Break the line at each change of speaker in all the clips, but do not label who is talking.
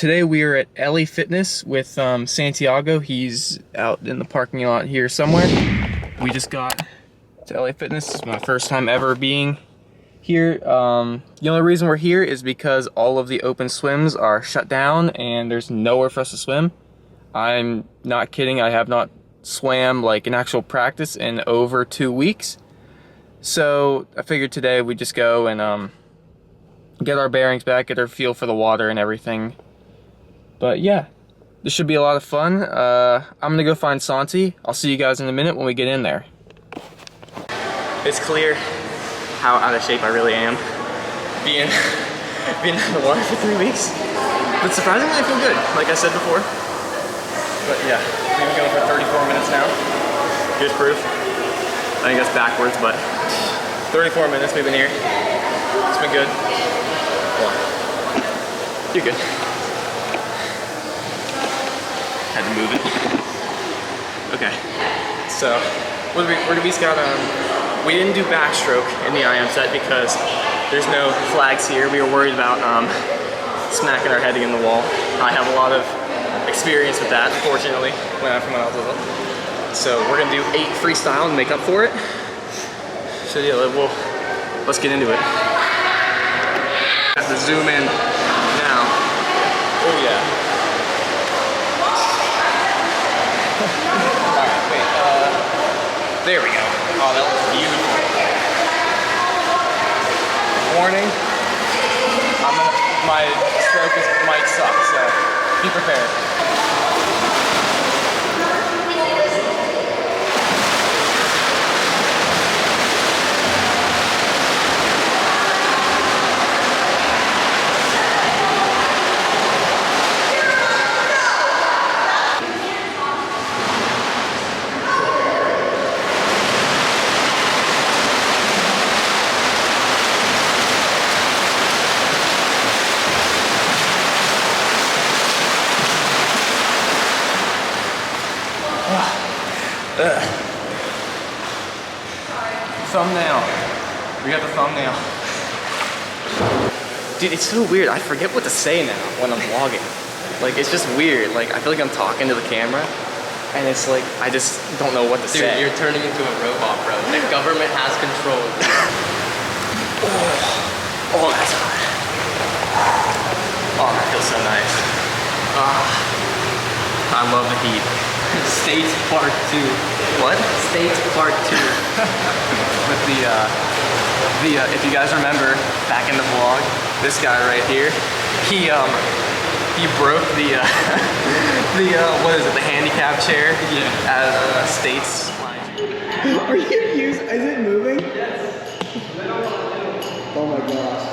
Today we are at LA Fitness with Santiago. He's out in the parking lot here somewhere. We just got to LA Fitness. This is my first time ever being here. The only reason we're here is because all of the open swims are shut down and there's nowhere for us to swim. I'm not kidding, I have not swam like in actual practice in over 2 weeks. So I figured today we'd just go and get our bearings back, get our feel for the water and everything. But yeah, this should be a lot of fun. I'm gonna go find Santi. I'll see you guys in a minute when we get in there. It's clear how out of shape I really am. Being in the water for 3 weeks. But surprisingly I feel good, like I said before. But yeah, we've been going for 34 minutes now. Here's proof. I think that's backwards, but 34 minutes we've been here. It's been good. You're good. Had to move it. Okay, so we just got we didn't do backstroke in the IM set because there's no flags here. We were worried about smacking our head against the wall. I have a lot of experience with that, fortunately, from when I was little. So we're gonna do 8 freestyle and make up for it. So yeah, let's get into it. Have to zoom in now. Oh yeah. Alright, wait, there we go. Oh, that looks beautiful. Warning, my stroke might suck, so be prepared. Thumbnail. We got the thumbnail. Dude, it's so weird. I forget what to say now when I'm vlogging. Like, it's just weird. Like, I feel like I'm talking to the camera, and it's like, I just don't know what to say.
Dude, you're turning into a robot, bro. The government has control.
Oh, that's hot. Oh, that feels so nice. I love the heat.
State Part 2.
What?
State Part 2.
With if you guys remember back in the vlog, this guy right here, he broke the what is it, the handicap chair at States.
Are you confused? Is it moving? Yes. Oh my gosh.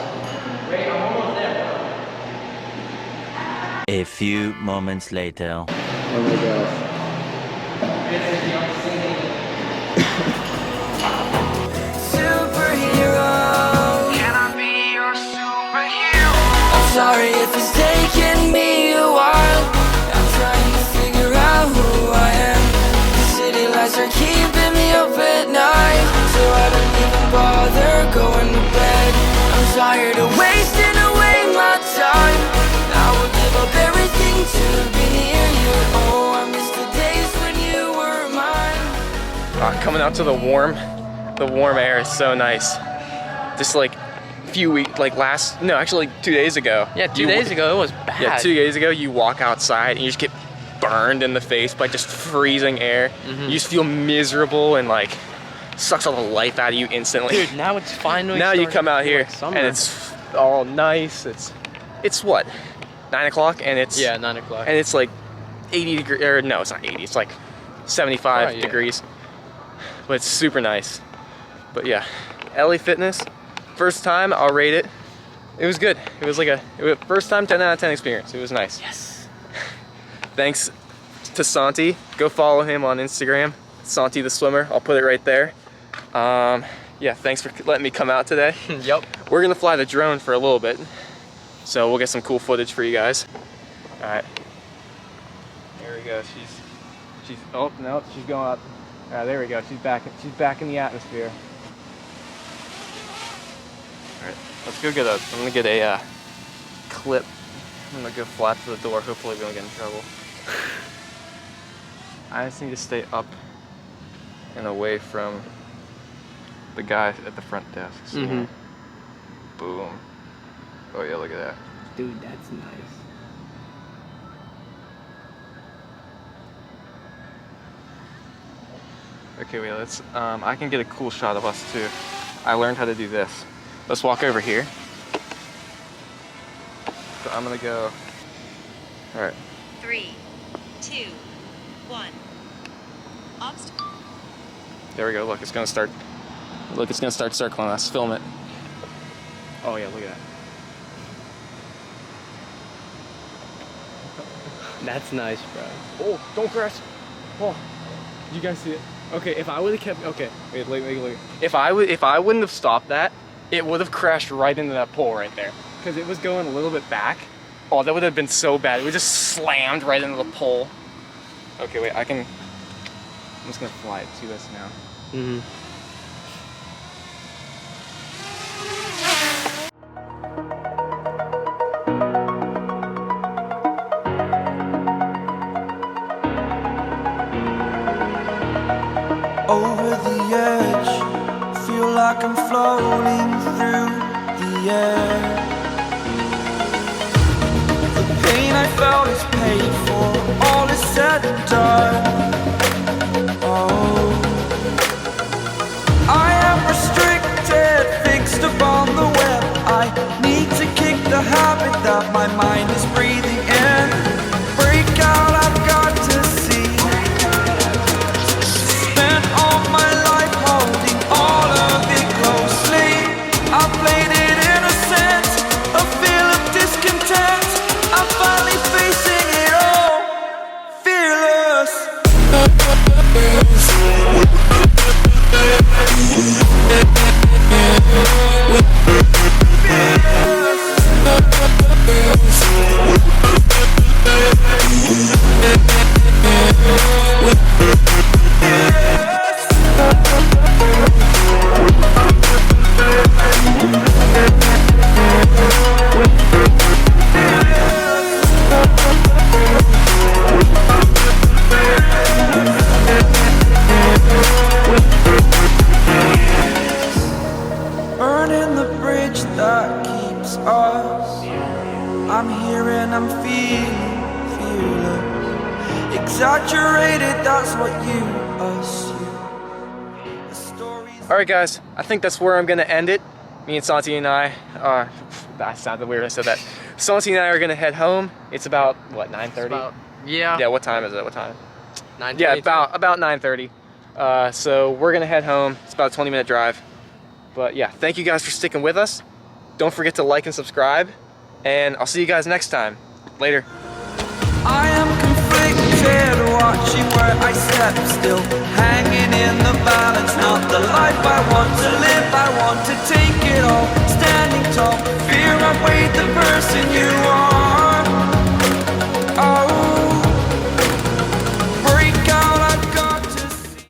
Wait, I'm almost there.
A few moments later.
Oh my gosh.
Superhero, can I be your superhero? I'm sorry if it's taking me a while. I'm trying to figure out who I am. The city lights are keeping me up at night, so I don't even bother going to bed. I'm tired of wasting away my time. I would give up everything to be near you. Oh, I miss the days when you were mine.
Coming out to the warm air is so nice. Just like few weeks, like actually 2 days ago.
Yeah, 2 days ago it was bad.
Yeah, 2 days ago you walk outside and you just get burned in the face by just freezing air. You just feel miserable and like sucks all the life out of you instantly.
Dude, now it's finally
now you come out here
like summer.
and it's all nice. It's what, 9 o'clock, and it's
9 o'clock.
and it's like 80 degrees, or no, it's not 80, it's like 75 degrees. But it's super nice. But yeah, LA Fitness, first time, I'll rate it. It was good. It was like first time 10 out of 10 experience. It was nice.
Yes.
Thanks to Santi. Go follow him on Instagram, Santi the swimmer. I'll put it right there. Yeah, thanks for letting me come out today.
Yep.
We're gonna fly the drone for a little bit, so we'll get some cool footage for you guys. All right. There we go. She's. Oh no, she's going up. There we go. She's back in the atmosphere. All right. Let's go get I'm gonna get a clip I'm gonna go flat to the door. Hopefully we don't get in trouble. I just need to stay up and away from the guy at the front desk. So boom. Oh yeah, look at that.
Dude, that's nice.
Okay, wait, let's, I can get a cool shot of us too. I learned how to do this. Let's walk over here. So I'm gonna go, all right.
3, 2, 1. Obstacle.
There we go, look, it's gonna start. Look, it's gonna start circling us. Film it. Oh yeah, look at that.
That's nice, bro.
Oh, don't crash. Oh, did you guys see it? Okay, if I would have kept, okay, wait, look. If I wouldn't have stopped that, it would have crashed right into that pole right there. Because it was going a little bit back. Oh, that would have been so bad. It would just slammed right into the pole. Okay, wait, I'm just gonna fly it to us now.
Over the edge, feel like I'm floating through the air. The pain I felt is paid for, all is said and done. Oh, I am restricted, fixed upon the web. I need to kick the habit that my mind is breathing in. Break out, I've got to see. Spent all my life holding all of it closely. I played it innocent, a feel of discontent. I'm finally facing it all, fearless. Burning the bridge that keeps us. I'm here and I'm feeling fearless. Exaggerated, that's what you assume. The story's
All right, guys, I think that's where I'm gonna end it. Me and Santi and I, that sounded weird I said that. Santi and I are gonna head home. It's about, what, 9:30?
Yeah.
Yeah, what time is it? What time?
9:22.
Yeah, about 9:30. So we're gonna head home. It's about a 20-minute drive. But yeah, thank you guys for sticking with us. Don't forget to like and subscribe. And I'll see you guys next time. Later.
I am conflicted, watching where I step still, hanging in the balance, not the life I want to live. I want to take it all, standing tall, fear I weighed the person you